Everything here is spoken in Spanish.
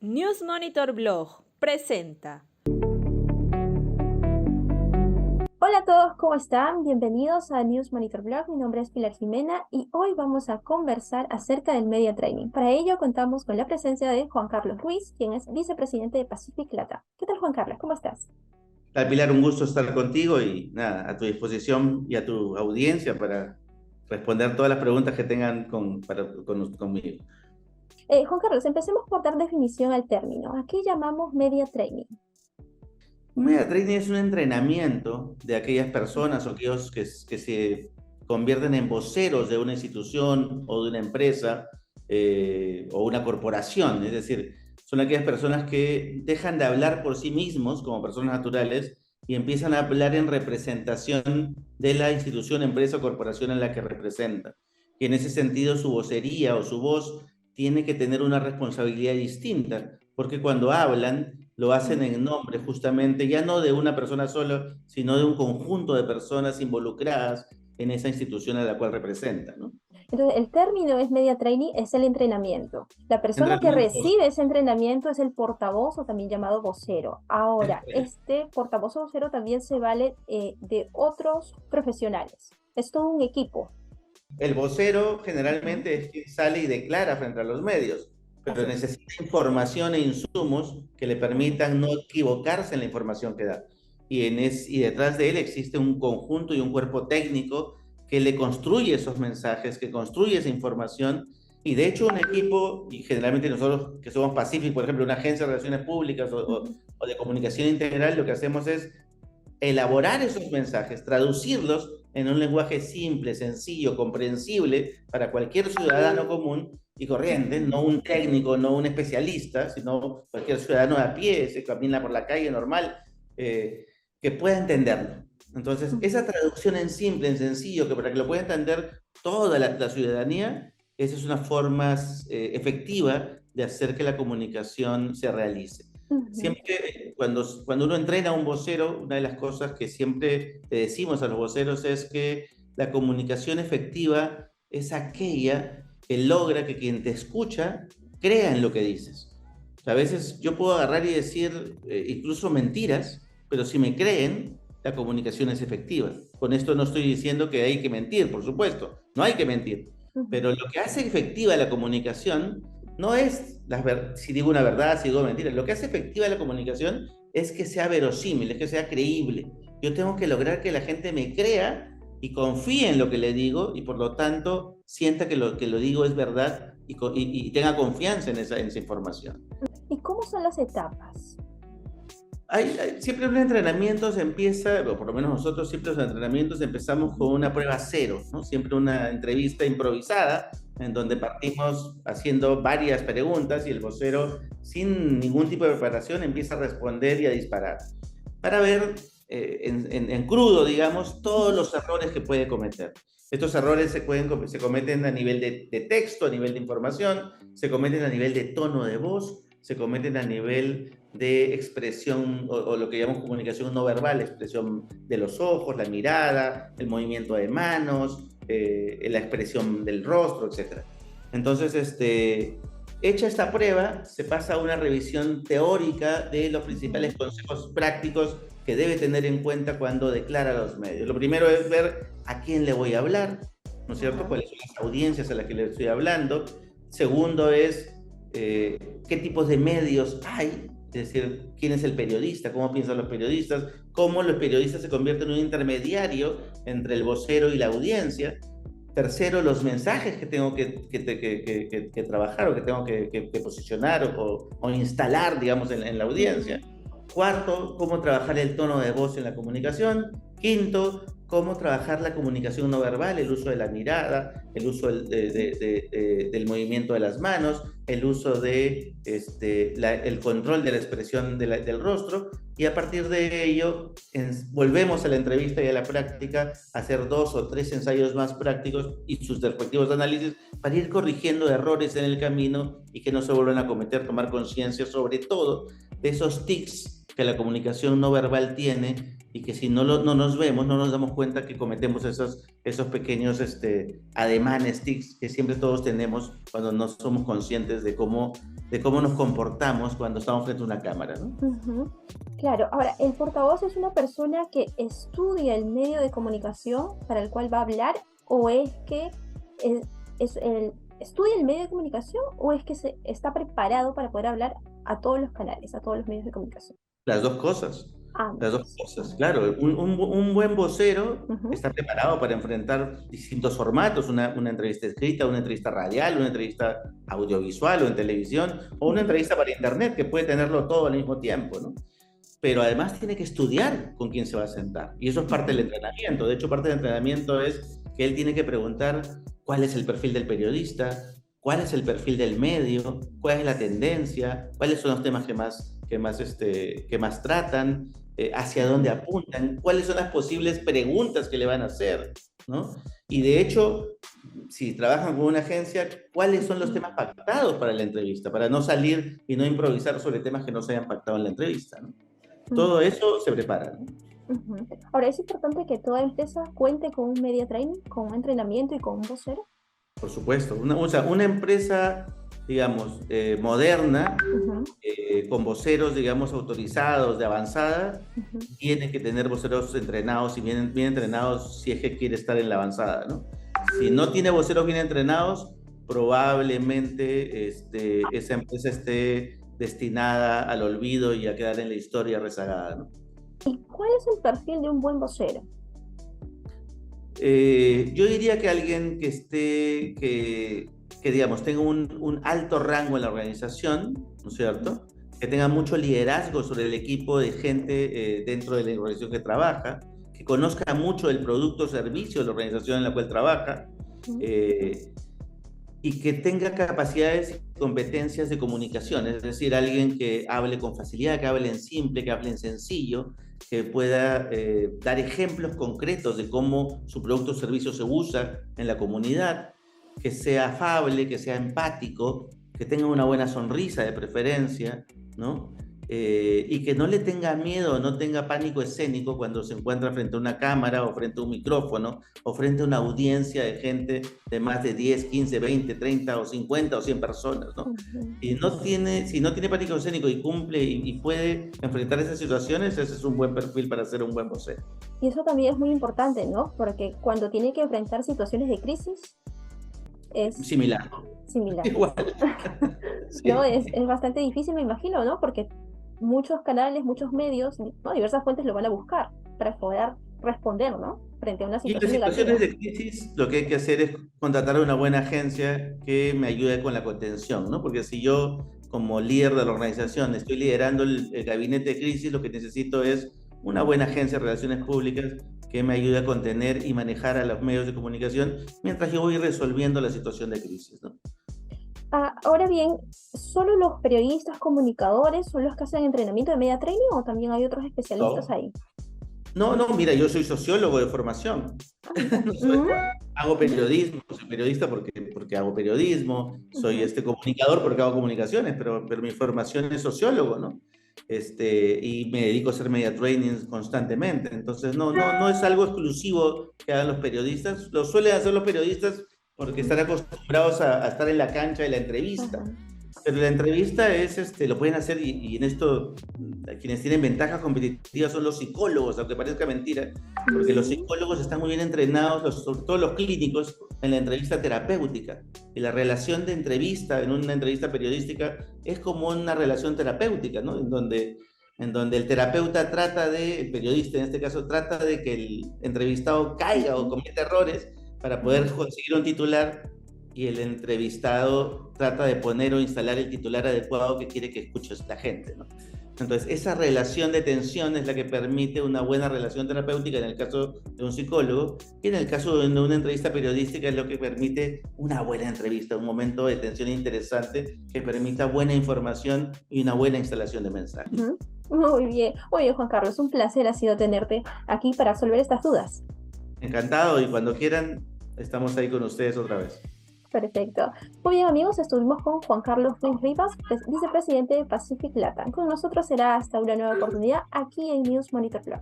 News Monitor Blog presenta. Hola a todos, ¿cómo están? Bienvenidos a News Monitor Blog. Mi nombre es Pilar Jimena y hoy vamos a conversar acerca del Media Training. Para ello contamos con la presencia de Juan Carlos Ruiz, quien es vicepresidente de Pacific Latam. ¿Qué tal, Juan Carlos? ¿Cómo estás? Pilar, un gusto estar contigo y nada, a tu disposición y a tu audiencia para responder todas las preguntas que tengan conmigo. Juan Carlos, empecemos por dar definición al término. ¿A qué llamamos Media Training? Un media training es un entrenamiento de aquellas personas o aquellos que se convierten en voceros de una institución o de una empresa o una corporación. Es decir, son aquellas personas que dejan de hablar por sí mismos como personas naturales y empiezan a hablar en representación de la institución, empresa o corporación en la que representan. Y en ese sentido su vocería o su voz tiene que tener una responsabilidad distinta, porque cuando hablan lo hacen en nombre justamente, ya no de una persona sola, sino de un conjunto de personas involucradas en esa institución a la cual representan, ¿no? Entonces, el término es Media Training, es el entrenamiento. La persona que Entrenamientos. recibe ese entrenamiento es el portavoz o también llamado vocero. Ahora, este portavoz o vocero también se vale de otros profesionales. Es todo un equipo. El vocero generalmente es quien sale y declara frente a los medios, pero Así. necesita información e insumos que le permitan no equivocarse en la información que da. Y detrás de él existe un conjunto y un cuerpo técnico que le construye esos mensajes, que construye esa información. Y de hecho un equipo, y generalmente nosotros que somos Pacific, por ejemplo, una agencia de relaciones públicas o de comunicación integral, lo que hacemos es elaborar esos mensajes, traducirlos en un lenguaje simple, sencillo, comprensible para cualquier ciudadano común y corriente, no un técnico, no un especialista, sino cualquier ciudadano a pie, se camina por la calle normal, que pueda entenderlo. Entonces, esa traducción en simple, en sencillo, que para que lo pueda entender toda la ciudadanía, esa es una forma efectiva de hacer que la comunicación se realice. Siempre, cuando uno entrena a un vocero, una de las cosas que siempre le decimos a los voceros es que la comunicación efectiva es aquella que logra que quien te escucha crea en lo que dices. O sea, a veces yo puedo agarrar y decir incluso mentiras, pero si me creen, la comunicación es efectiva. Con esto no estoy diciendo que hay que mentir, por supuesto, no hay que mentir. Pero lo que hace efectiva la comunicación no es si digo una verdad, si digo mentira. Lo que hace efectiva la comunicación es que sea verosímil, es que sea creíble. Yo tengo que lograr que la gente me crea y confíe en lo que le digo y por lo tanto sienta que lo que lo digo es verdad y tenga confianza en esa información. ¿Y cómo son las etapas? Siempre un entrenamiento se empieza, o por lo menos nosotros siempre los entrenamientos empezamos con una prueba cero, ¿no? Siempre una entrevista improvisada en donde partimos haciendo varias preguntas y el vocero sin ningún tipo de preparación empieza a responder y a disparar para ver en crudo, digamos, todos los errores que puede cometer. Estos errores se cometen a nivel de texto, a nivel de información, se cometen a nivel de tono de voz, se cometen a nivel de expresión o lo que llamamos comunicación no verbal, expresión de los ojos, la mirada, el movimiento de manos, la expresión del rostro, etc. Entonces, hecha esta prueba, se pasa a una revisión teórica de los principales consejos prácticos que debe tener en cuenta cuando declara a los medios. Lo primero es ver a quién le voy a hablar, ¿no es cierto? ¿Cuáles son las audiencias a las que le estoy hablando? Segundo es qué tipos de medios hay, es decir, quién es el periodista, cómo piensan los periodistas, cómo los periodistas se convierten en un intermediario entre el vocero y la audiencia. Tercero, los mensajes que tengo que trabajar o que tengo que posicionar o instalar, digamos, en la audiencia. Cuarto, cómo trabajar el tono de voz en la comunicación. Quinto, cómo trabajar la comunicación no verbal, el uso de la mirada, el uso del movimiento de las manos, el uso el control de la expresión del rostro, y a partir de ello volvemos a la entrevista y a la práctica a hacer 2 o 3 ensayos más prácticos y sus respectivos análisis para ir corrigiendo errores en el camino y que no se vuelvan a cometer, tomar conciencia sobre todo de esos tics que la comunicación no verbal tiene y que si no nos vemos, no nos damos cuenta que cometemos esos pequeños ademanes, tics que siempre todos tenemos cuando no somos conscientes de cómo de cómo nos comportamos cuando estamos frente a una cámara, ¿no? Ujú. Claro, ahora, ¿el portavoz es una persona que estudia el medio de comunicación para el cual va a hablar o es que estudia el medio de comunicación o es que está preparado para poder hablar a todos los canales, a todos los medios de comunicación? Las dos cosas. Las dos Ambos. cosas, claro. Un buen vocero Ujú, está preparado para enfrentar distintos formatos, una entrevista escrita, una entrevista radial, una entrevista audiovisual o en televisión, o una entrevista para internet, que puede tenerlo todo al mismo tiempo, ¿no? Pero además tiene que estudiar con quién se va a sentar. Y eso es parte del entrenamiento. De hecho, parte del entrenamiento es que él tiene que preguntar cuál es el perfil del periodista, cuál es el perfil del medio, cuál es la tendencia, cuáles son los temas que más tratan, hacia dónde apuntan, cuáles son las posibles preguntas que le van a hacer, ¿no? Y de hecho, si trabajan con una agencia, ¿cuáles son los temas pactados para la entrevista? Para no salir y no improvisar sobre temas que no se hayan pactado en la entrevista, ¿no? Todo eso se prepara, ¿no? ujú. Ahora, es importante que toda empresa cuente con un media training, con un entrenamiento y con un vocero. Por supuesto. O sea, una empresa, digamos, moderna, Ujú, con voceros, digamos, autorizados, de avanzada, ujú. tiene que tener voceros entrenados y bien entrenados si es que quiere estar en la avanzada, ¿no? Si no tiene voceros bien entrenados, probablemente esa empresa esté destinada al olvido y a quedar en la historia rezagada, ¿no? ¿Y cuál es el perfil de un buen vocero? Yo diría que alguien que digamos, tenga un alto rango en la organización, ¿no es cierto? Que tenga mucho liderazgo sobre el equipo de gente dentro de la organización que trabaja, que conozca mucho del producto o servicio de la organización en la cual trabaja, Ujú, eh, y que tenga capacidades y competencias de comunicación, es decir, alguien que hable con facilidad, que hable en simple, que hable en sencillo, que pueda dar ejemplos concretos de cómo su producto o servicio se usa en la comunidad, que sea afable, que sea empático, que tenga una buena sonrisa de preferencia, ¿no? Y que no le tenga miedo, no tenga pánico escénico cuando se encuentra frente a una cámara o frente a un micrófono o frente a una audiencia de gente de más de 10, 15, 20, 30 o 50 o 100 personas, ¿no? ujú. Si no tiene pánico escénico y cumple y puede enfrentar esas situaciones, ese es un buen perfil para ser un buen vocero. Y eso también es muy importante, ¿no? Porque cuando tiene que enfrentar situaciones de crisis es Similar, similar. igual. No, Sí. es bastante difícil, me imagino, ¿no? Porque muchos canales, muchos medios, ¿no? Diversas fuentes lo van a buscar para poder responder, ¿no? Frente a una Y en las situación situaciones negativa. de crisis, lo que hay que hacer es contratar a una buena agencia que me ayude con la contención, ¿no? Porque si yo, como líder de la organización, estoy liderando el gabinete de crisis, lo que necesito es una buena agencia de relaciones públicas que me ayude a contener y manejar a los medios de comunicación mientras yo voy resolviendo la situación de crisis, ¿no? Ahora bien, ¿solo los periodistas comunicadores son los que hacen entrenamiento de media training o también hay otros especialistas No, ahí? no, mira, yo soy sociólogo de formación. Ah, mira. No soy- Ujú, Hago periodismo, soy periodista porque hago periodismo, soy ujú, comunicador porque hago comunicaciones, pero mi formación es sociólogo, ¿no? Y me dedico a hacer media trainings constantemente. Entonces, no es algo exclusivo que hagan los periodistas, lo suelen hacer los periodistas porque están acostumbrados a estar en la cancha de la entrevista. ajá, Pero la entrevista lo pueden hacer y en esto quienes tienen ventajas competitivas son los psicólogos, aunque parezca mentira, porque los ujú, psicólogos están muy bien entrenados, sobre todo los clínicos, en la entrevista terapéutica. Y la relación de entrevista en una entrevista periodística es como una relación terapéutica, ¿no? En donde el terapeuta el periodista en este caso, trata de que el entrevistado caiga o ujú, cometa errores para poder ujú. conseguir un titular y el entrevistado trata de poner o instalar el titular adecuado que quiere que escuche la gente, ¿no? Entonces, esa relación de tensión es la que permite una buena relación terapéutica en el caso de un psicólogo, y en el caso de una entrevista periodística es lo que permite una buena entrevista, un momento de tensión interesante que permita buena información y una buena instalación de mensaje. Ujú. Muy bien, Juan Carlos, un placer ha sido tenerte aquí para resolver estas dudas. Encantado, y cuando quieran, estamos ahí con ustedes otra vez. Perfecto. Muy bien, amigos, estuvimos con Juan Carlos Ruiz Rivas, vicepresidente de Pacific Latam. Con nosotros será hasta una nueva oportunidad aquí en News Monitor Blog.